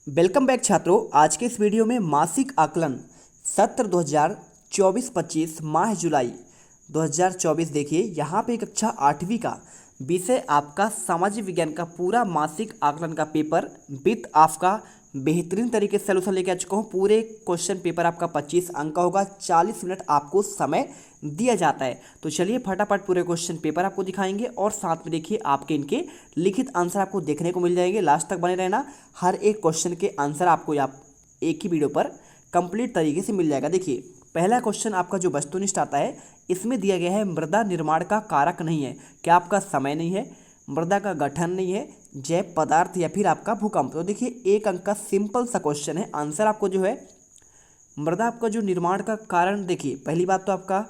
Welcome back छात्रों। आज के इस वीडियो में मासिक आकलन सत्र 2024-25 माह जुलाई 2024 देखिए, यहाँ पे कक्षा 8वीं का विषय आपका सामाजिक विज्ञान का पूरा मासिक आकलन का पेपर विथ आपका बेहतरीन तरीके से सलूशन लेके आ चुका हूँ। पूरे क्वेश्चन पेपर आपका 25 अंक का होगा। 40 मिनट आपको समय दिया जाता है। तो चलिए फटाफट पूरे क्वेश्चन पेपर आपको दिखाएंगे और साथ में देखिए आपके इनके लिखित आंसर आपको देखने को मिल जाएंगे। लास्ट तक बने रहना, हर एक क्वेश्चन के आंसर आपको आप एक ही वीडियो पर कंप्लीट तरीके से मिल जाएगा। देखिए पहला क्वेश्चन आपका जो वस्तुनिष्ठ आता है, इसमें दिया गया है मृदा निर्माण का कारक नहीं है। क्या आपका समय नहीं है, मृदा का गठन नहीं है, जैव पदार्थ या फिर आपका भूकंप। तो देखिए एक अंक का सिंपल सा क्वेश्चन है। आंसर आपको जो है मृदा आपका जो निर्माण का कारण, देखिए पहली बात तो आपका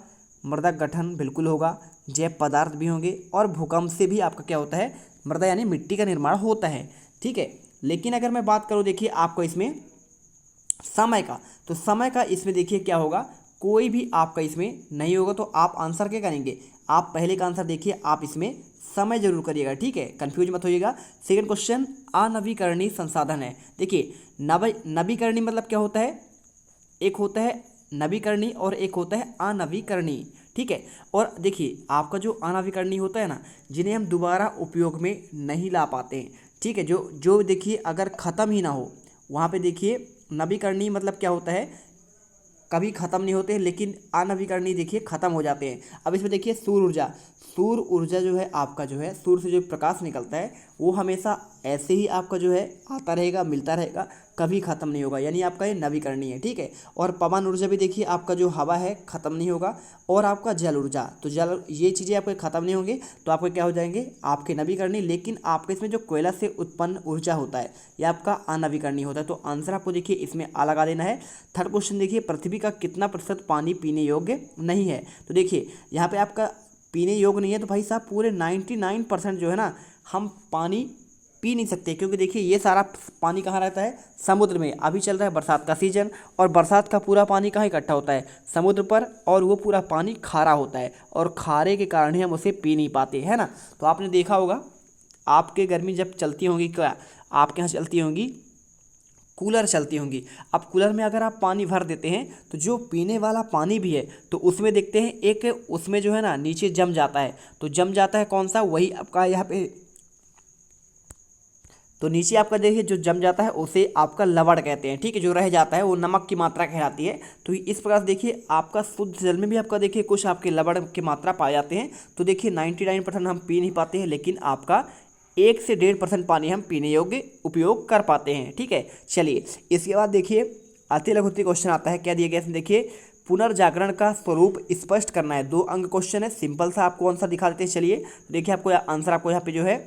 मृदा गठन बिल्कुल होगा, जैव पदार्थ भी होंगे और भूकंप से भी आपका क्या होता है, मृदा यानी मिट्टी का निर्माण होता है। ठीक है, लेकिन अगर मैं बात करूँ देखिए आपको इसमें समय का, तो समय का इसमें देखिए क्या होगा, कोई भी आपका इसमें नहीं होगा। तो आप आंसर क्या करेंगे, आप पहले का आंसर देखिए, आप इसमें समय जरूर करिएगा। ठीक है, कंफ्यूज मत होइएगा। सेकंड क्वेश्चन अनवीकरणीय संसाधन है। देखिए नवीकरणीय मतलब क्या होता है, एक होता है नवीकरणीय और एक होता है अनवीकरणीय। ठीक है, और देखिए आपका जो अनवीकरणीय होता है ना, जिन्हें हम दोबारा उपयोग में नहीं ला पाते हैं। ठीक है, जो जो देखिए अगर ख़त्म ही ना हो, वहाँ पे देखिए नवीकरणीय मतलब क्या होता है, कभी ख़त्म नहीं होते लेकिन अनवीकरणीय देखिए ख़त्म हो जाते हैं। अब इसमें देखिए सौर ऊर्जा जो है आपका जो है सूर्य से जो प्रकाश निकलता है वो हमेशा ऐसे ही आपका जो है आता रहेगा, मिलता रहेगा, कभी ख़त्म नहीं होगा, यानी आपका ये नवीकरणीय है। ठीक है, और पवन ऊर्जा भी देखिए आपका जो हवा है ख़त्म नहीं होगा, और आपका जल ऊर्जा, तो जल ये चीज़ें आपके ख़त्म नहीं होंगे, तो आपके क्या हो जाएंगे, आपके नवीकरणीय। लेकिन आपके इसमें जो कोयला से उत्पन्न ऊर्जा होता है यह आपका अनवीकरणीय होता है। तो आंसर आपको देखिए इसमें आ लगा देना है। थर्ड क्वेश्चन देखिए, पृथ्वी का कितना प्रतिशत पानी पीने योग्य नहीं है। तो देखिए यहाँ पे आपका पीने योग्य नहीं है, तो भाई साहब पूरे 99% जो है ना, हम पानी पी नहीं सकते, क्योंकि देखिए ये सारा पानी कहाँ रहता है, समुद्र में। अभी चल रहा है बरसात का सीजन, और बरसात का पूरा पानी कहाँ इकट्ठा होता है, समुद्र पर, और वो पूरा पानी खारा होता है, और खारे के कारण ही हम उसे पी नहीं पाते, है ना। तो आपने देखा होगा आपके गर्मी जब चलती होंगी, क्या आपके यहाँ चलती होंगी, कूलर चलती होंगी। अब कूलर में अगर आप पानी भर देते हैं तो जो पीने वाला पानी भी है, तो उसमें देखते हैं एक उसमें जो है ना नीचे जम जाता है। तो जम जाता है कौन सा, वही आपका यहाँ पे, तो नीचे आपका देखिए जो जम जाता है उसे आपका लवण कहते हैं। ठीक है, जो रह जाता है वो नमक की मात्रा कहलाती है। तो इस प्रकार से देखिए आपका शुद्ध जल में भी आपका देखिए कुछ आपके लवण की मात्रा पाए जाते हैं। तो देखिए 99% हम पी नहीं पाते हैं, लेकिन आपका 1 से 1.5% पानी हम पीने योग्य उपयोग कर पाते हैं। ठीक है, चलिए इसके बाद देखिए अति लघुत्तरीय क्वेश्चन आता है। क्या दिया गया इसमें देखिए, पुनर्जागरण का स्वरूप स्पष्ट करना है। 2 अंक क्वेश्चन है, सिंपल सा आपको आंसर दिखा देते हैं। चलिए देखिए आपको आंसर आपको यहाँ पे जो है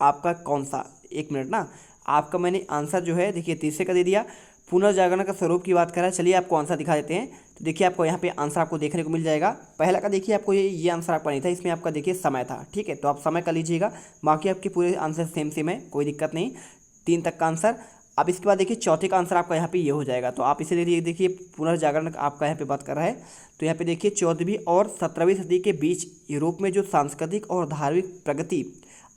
आपका कौन सा, 1 मिनट ना, आपका मैंने आंसर जो है देखिए तीसरे का दे दिया। पुनर्जागरण का स्वरूप की बात कर रहा है, चलिए आपको आंसर दिखा देते हैं। तो देखिए आपको यहाँ पे आंसर आपको देखने को मिल जाएगा। पहला का देखिए आपको ये आंसर आपका नहीं था, इसमें आपका देखिए समय था। ठीक है, तो आप समय कर लीजिएगा, बाकी आपके पूरे आंसर सेम है, कोई दिक्कत नहीं, 3 तक का आंसर। अब इसके बाद देखिए चौथे का आंसर आपका यहाँ पे ये हो जाएगा। तो आप इसे देखिए पुनर्जागरण आपका यहाँ पे बात कर रहा है, तो यहाँ पे देखिए 14वीं और 17वीं सदी के बीच यूरोप में जो सांस्कृतिक और धार्मिक प्रगति,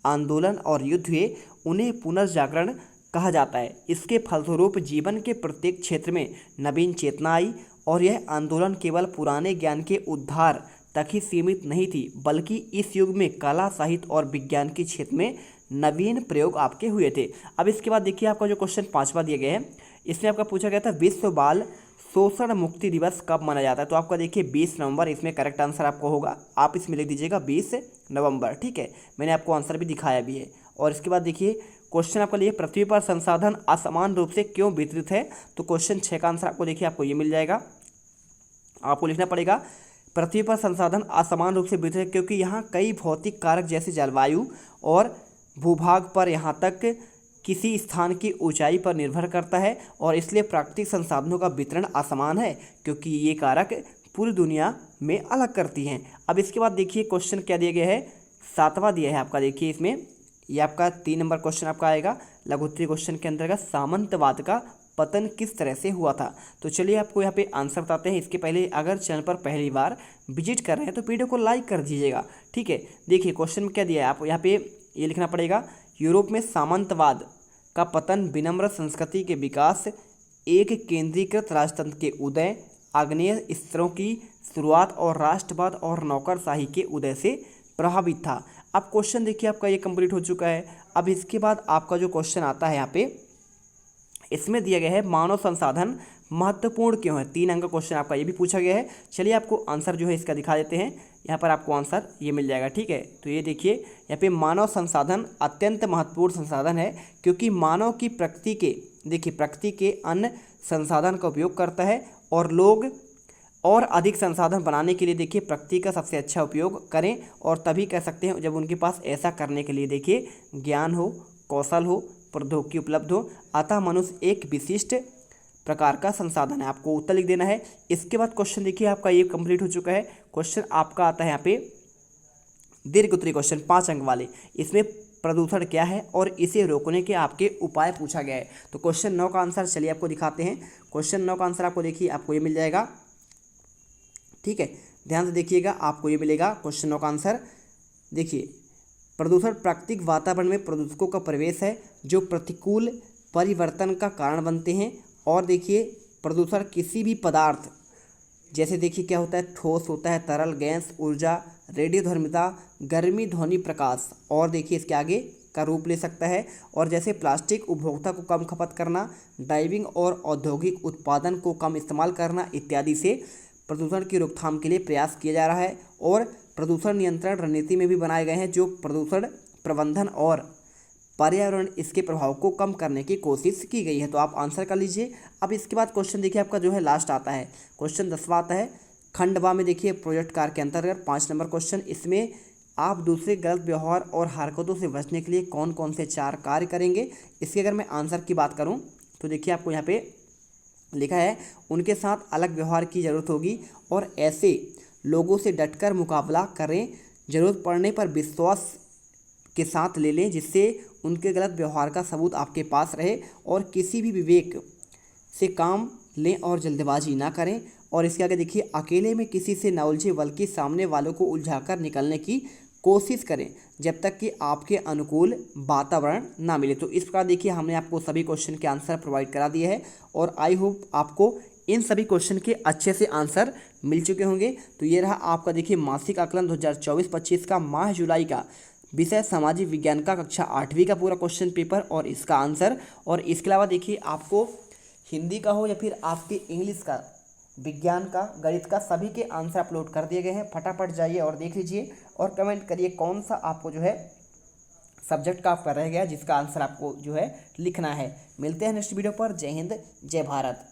आंदोलन और युद्ध हुए, उन्हें पुनर्जागरण कहा जाता है। इसके फलस्वरूप जीवन के प्रत्येक क्षेत्र में नवीन चेतना आई, और यह आंदोलन केवल पुराने ज्ञान के उद्धार तक ही सीमित नहीं थी, बल्कि इस युग में कला, साहित्य और विज्ञान के क्षेत्र में नवीन प्रयोग आपके हुए थे। अब इसके बाद देखिए आपका जो क्वेश्चन 5वां दिया गया है, इसमें आपका पूछा गया था विश्व बाल शोषण मुक्ति दिवस कब मनाया जाता है। तो आपका देखिए 20 नवंबर इसमें करेक्ट आंसर आपको होगा। आप इसमें लिख दीजिएगा 20 नवंबर। ठीक है, मैंने आपको आंसर भी दिखाया भी है। और इसके बाद देखिए क्वेश्चन आपका लिए, पृथ्वी पर संसाधन असमान रूप से क्यों वितरित है। तो क्वेश्चन 6 का आंसर आपको देखिए आपको ये मिल जाएगा। आपको लिखना पड़ेगा पृथ्वी पर संसाधन असमान रूप से वितरित है, क्योंकि यहाँ कई भौतिक कारक जैसे जलवायु और भूभाग पर यहाँ तक किसी स्थान की ऊंचाई पर निर्भर करता है, और इसलिए प्राकृतिक संसाधनों का वितरण असमान है, क्योंकि ये कारक पूरी दुनिया में अलग करती हैं। अब इसके बाद देखिए क्वेश्चन क्या दिया गया है, 7वां दिया है आपका। देखिए इसमें ये आपका 3 नंबर क्वेश्चन आपका आएगा लघुत्तरीय क्वेश्चन के अंतर्गत, सामंतवाद का पतन किस तरह से हुआ था। तो चलिए आपको यहाँ पे आंसर बताते हैं। इसके पहले अगर चैनल पर पहली बार विजिट कर रहे हैं तो वीडियो को लाइक कर दीजिएगा। ठीक है, देखिए क्वेश्चन में क्या दिया है, आप यहाँ पे ये लिखना पड़ेगा, यूरोप में सामंतवाद का पतन, विनम्र संस्कृति के विकास, एक केंद्रीकृत राजतंत्र के उदय, आग्नेय स्तरों की शुरुआत और राष्ट्रवाद और नौकरशाही के उदय से प्रभावित था। अब क्वेश्चन देखिए आपका ये कंप्लीट हो चुका है। अब इसके बाद आपका जो क्वेश्चन आता है यहाँ पे, इसमें दिया गया है मानव संसाधन महत्वपूर्ण क्यों है। 3 अंक का क्वेश्चन आपका ये भी पूछा गया है। चलिए आपको आंसर जो है इसका दिखा देते हैं। यहाँ पर आपको आंसर ये मिल जाएगा, ठीक है। तो ये देखिए यहाँ पे मानव संसाधन अत्यंत महत्वपूर्ण संसाधन है, क्योंकि मानव की प्रकृति के, देखिए प्रकृति के अन्य संसाधन का उपयोग करता है और लोग और अधिक संसाधन बनाने के लिए देखिए प्रकृति का सबसे अच्छा उपयोग करें, और तभी कह सकते हैं जब उनके पास ऐसा करने के लिए देखिए ज्ञान हो, कौशल हो, प्रौद्योगिकी उपलब्ध हो। अतः मनुष्य एक विशिष्ट प्रकार का संसाधन है। आपको उत्तर लिख देना है। इसके बाद क्वेश्चन देखिए आपका ये कंप्लीट हो चुका है। क्वेश्चन आपका आता है यहाँ पे दीर्घ उत्तरीय क्वेश्चन 5 अंक वाले। इसमें प्रदूषण क्या है और इसे रोकने के आपके उपाय पूछा गया है। तो क्वेश्चन 9 का आंसर चलिए आपको दिखाते हैं। क्वेश्चन 9 का आंसर आपको देखिए आपको ये मिल जाएगा, ठीक है। ध्यान से देखिएगा, आपको ये मिलेगा क्वेश्चन 9 का आंसर। देखिए प्रदूषण प्राकृतिक वातावरण में प्रदूषकों का प्रवेश है जो प्रतिकूल परिवर्तन का कारण बनते हैं। और देखिए प्रदूषण किसी भी पदार्थ, जैसे देखिए क्या होता है, ठोस होता है, तरल, गैस, ऊर्जा, रेडियोधर्मिता, गर्मी, ध्वनि, प्रकाश, और देखिए इसके आगे का रूप ले सकता है। और जैसे प्लास्टिक, उपभोक्ता को कम खपत करना, ड्राइविंग और औद्योगिक उत्पादन को कम इस्तेमाल करना इत्यादि से प्रदूषण की रोकथाम के लिए प्रयास किया जा रहा है। और प्रदूषण नियंत्रण रणनीति में भी बनाए गए हैं जो प्रदूषण प्रबंधन और पर्यावरण इसके प्रभाव को कम करने की कोशिश की गई है। तो आप आंसर कर लीजिए। अब इसके बाद क्वेश्चन देखिए आपका जो है लास्ट आता है, क्वेश्चन 10वां आता है खंड वा में। देखिए प्रोजेक्ट कार्य के अंतर्गत 5 नंबर क्वेश्चन। इसमें आप दूसरे गलत व्यवहार और हरकतों से बचने के लिए कौन कौन से 4 कार्य करेंगे। इसके अगर मैं आंसर की बात करूँ तो देखिए आपको यहाँ पे लिखा है उनके साथ अलग व्यवहार की ज़रूरत होगी और ऐसे लोगों से डटकर मुकाबला करें, ज़रूरत पड़ने पर विश्वास के साथ ले लें जिससे उनके गलत व्यवहार का सबूत आपके पास रहे, और किसी भी विवेक से काम लें और जल्दबाजी ना करें। और इसके आगे देखिए अकेले में किसी से न उलझे बल्कि सामने वालों को उलझाकर निकलने की कोशिश करें जब तक कि आपके अनुकूल वातावरण ना मिले। तो इस प्रकार देखिए हमने आपको सभी क्वेश्चन के आंसर प्रोवाइड करा दिए हैं, और आई होप आपको इन सभी क्वेश्चन के अच्छे से आंसर मिल चुके होंगे। तो ये रहा आपका देखिए मासिक आकलन 2024-25 का माह जुलाई का विषय सामाजिक विज्ञान का कक्षा 8वीं का पूरा क्वेश्चन पेपर और इसका आंसर। और इसके अलावा देखिए आपको हिंदी का हो या फिर आपके इंग्लिश का, विज्ञान का, गणित का, सभी के आंसर अपलोड कर दिए गए हैं। फटाफट जाइए और देख लीजिए और कमेंट करिए कौन सा आपको जो है सब्जेक्ट का आपका रह गया जिसका आंसर आपको जो है लिखना है। मिलते हैं नेक्स्ट वीडियो पर। जय हिंद, जय भारत।